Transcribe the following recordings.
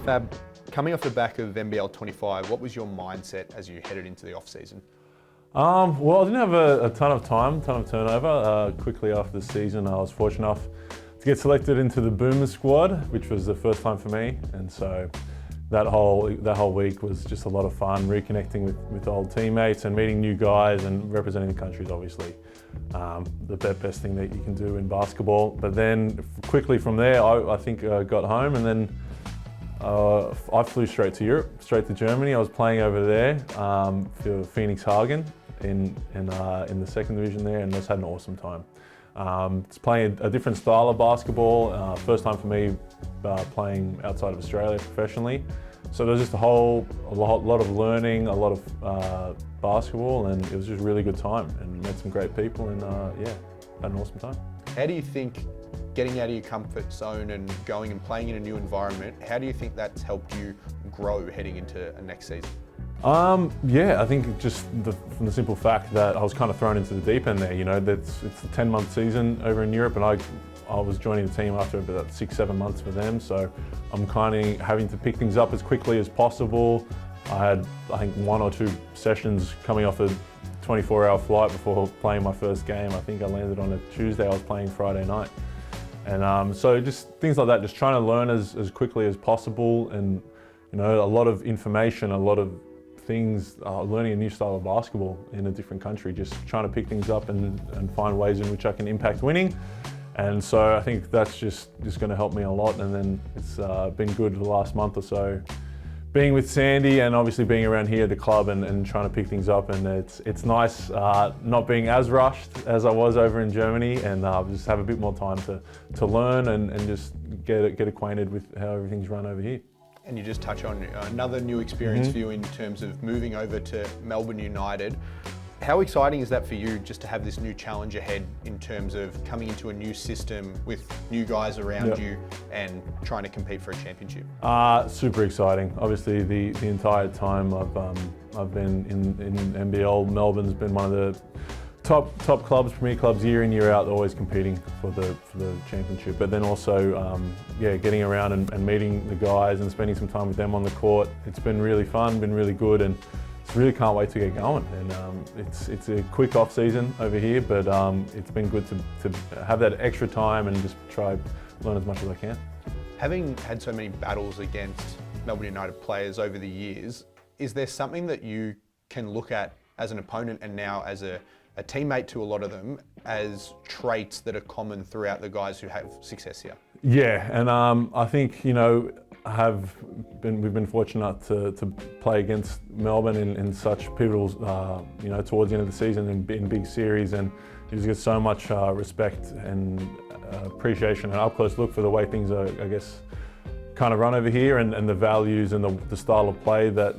Fab, coming off the back of NBL25, what was your mindset as you headed into the off-season? Well, I didn't have a ton of turnover. Quickly after the season, I was fortunate enough to get selected into the Boomers squad, which was the first time for me. And so that whole week was just a lot of fun, reconnecting with old teammates and meeting new guys and representing the country is obviously the best thing that you can do in basketball. But then quickly from there, I think I got home and then I flew straight to Europe, straight to Germany. I was playing over there for Phoenix Hagen in the second division there, and just had an awesome time. It's playing a different style of basketball. First time for me playing outside of Australia professionally. So there was just a lot of learning, a lot of basketball, and it was just a really good time and met some great people and yeah, had an awesome time. How do you think getting out of your comfort zone and going and playing in a new environment, how do you think that's helped you grow heading into a next season? Yeah, I think just from the simple fact that I was kind of thrown into the deep end there. You know, it's a 10-month season over in Europe, and I was joining the team after about 6-7 months for them. So I'm kind of having to pick things up as quickly as possible. I had, I think, 1 or 2 sessions coming off a 24-hour flight before playing my first game. I think I landed on a Tuesday. I was playing Friday night. And so just things like that, just trying to learn as quickly as possible, and you know, a lot of information, a lot of things, learning a new style of basketball in a different country, just trying to pick things up and find ways in which I can impact winning. And so I think that's just going to help me a lot. And then it's been good the last month or so, being with Sandy and obviously being around here at the club and trying to pick things up. And it's nice not being as rushed as I was over in Germany, and just have a bit more time to learn and just get acquainted with how everything's run over here. And you just touch on another new experience for you in terms of moving over to Melbourne United. How exciting is that for you, just to have this new challenge ahead in terms of coming into a new system with new guys around you and trying to compete for a championship? Super exciting. Obviously, the entire time I've been in NBL, Melbourne's been one of the top clubs, premier clubs, year in, year out, always competing for the championship. But then also, getting around and meeting the guys and spending some time with them on the court. It's been really fun, been really good, and really can't wait to get going. And it's a quick off season over here, but it's been good to have that extra time and just try learn as much as I can. Having had so many battles against Melbourne United players over the years, is there something that you can look at as an opponent and now as a teammate to a lot of them as traits that are common throughout the guys who have success here? Yeah, and I think, you know, we've been fortunate to play against Melbourne in such pivotal, you know, towards the end of the season in big series, and you just get so much respect and appreciation and up close look for the way things are, I guess, kind of run over here, and the values and the style of play that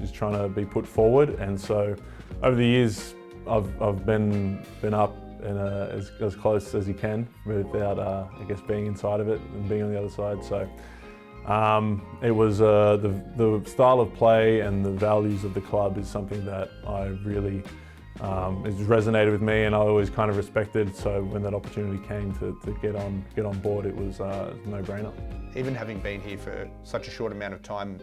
is trying to be put forward. And so over the years, I've been up in as close as you can without, I guess, being inside of it and being on the other side. So it was the style of play and the values of the club is something that I really has resonated with me, and I always kind of respected. So when that opportunity came to get on board, it was a no-brainer. Even having been here for such a short amount of time,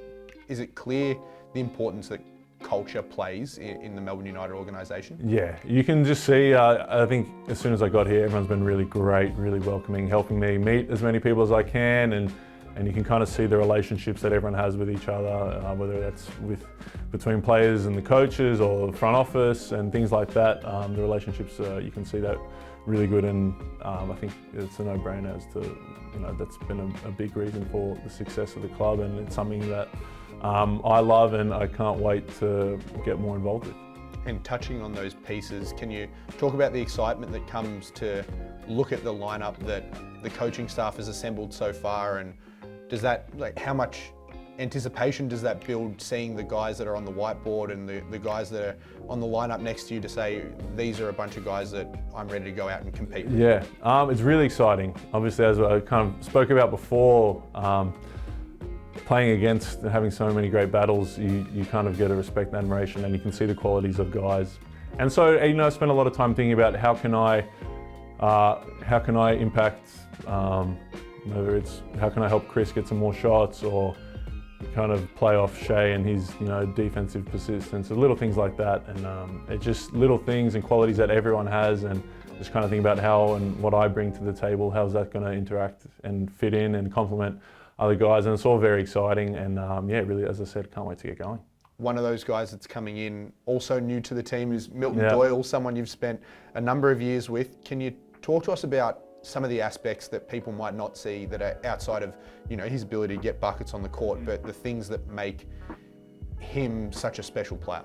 is it clear the importance that culture plays in the Melbourne United organisation? Yeah, you can just see, I think as soon as I got here, everyone's been really great, really welcoming, helping me meet as many people as I can, and you can kind of see the relationships that everyone has with each other, whether that's between players and the coaches or the front office and things like that. The relationships, you can see that really good, and I think it's a no-brainer as to, you know, that's been a big reason for the success of the club, and it's something that I love and I can't wait to get more involved with. And touching on those pieces, can you talk about the excitement that comes to look at the lineup that the coaching staff has assembled so far, and does that, like, how much anticipation does that build, seeing the guys that are on the whiteboard and the guys that are on the lineup next to you to say, these are a bunch of guys that I'm ready to go out and compete with? Yeah, it's really exciting. Obviously, as I kind of spoke about before, playing against and having so many great battles, you kind of get a respect and admiration, and you can see the qualities of guys. And so, you know, I spent a lot of time thinking about how can I impact, whether it's how can I help Chris get some more shots, or kind of play off Shea and his, defensive persistence, and little things like that. And it's just little things and qualities that everyone has, and just kind of think about how and what I bring to the table, how's that going to interact and fit in and complement other guys. And it's all very exciting. And really, as I said, can't wait to get going. One of those guys that's coming in, also new to the team, is Milton Yeah. Doyle, someone you've spent a number of years with. Can you talk to us about some of the aspects that people might not see that are outside of, his ability to get buckets on the court, but the things that make him such a special player?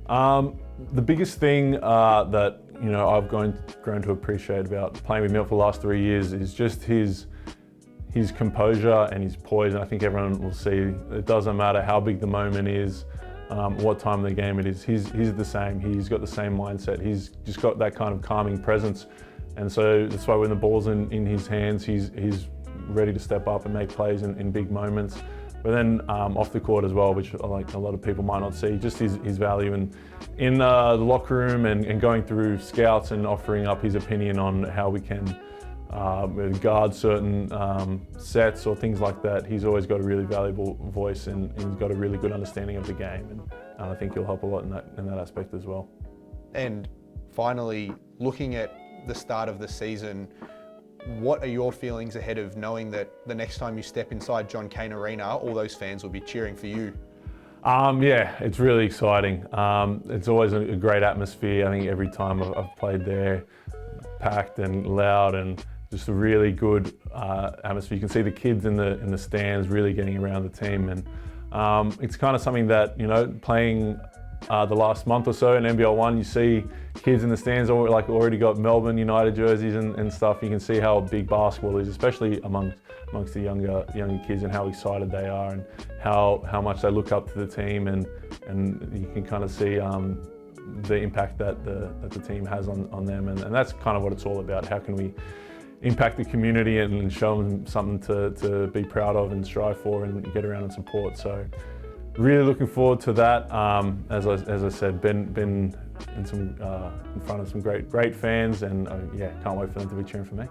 The biggest thing that I've grown to appreciate about playing with Milt for the last 3 years is just his composure and his poise. And I think everyone will see it doesn't matter how big the moment is, what time of the game it is. He's the same. He's got the same mindset. He's just got that kind of calming presence. And so that's why when the ball's in his hands, he's ready to step up and make plays in big moments. But then off the court as well, which like a lot of people might not see, just his value in the locker room and going through scouts and offering up his opinion on how we can guard certain sets or things like that. He's always got a really valuable voice, and he's got a really good understanding of the game. And I think he'll help a lot in that aspect as well. And finally, looking at the start of the season, what are your feelings ahead of knowing that the next time you step inside John Cain Arena, all those fans will be cheering for you? It's really exciting. It's always a great atmosphere. I think every time I've played there, packed and loud, and just a really good atmosphere. You can see the kids in the stands really getting around the team, and it's kind of something that playing the last month or so in NBL1, you see kids in the stands already got Melbourne United jerseys and stuff. You can see how big basketball is, especially amongst the younger kids, and how excited they are, and how much they look up to the team, and you can kind of see the impact that the team has on them, and that's kind of what it's all about. How can we impact the community and show them something to be proud of and strive for and get around and support. So really looking forward to that. As I said, been in front of some great fans, and can't wait for them to be cheering for me.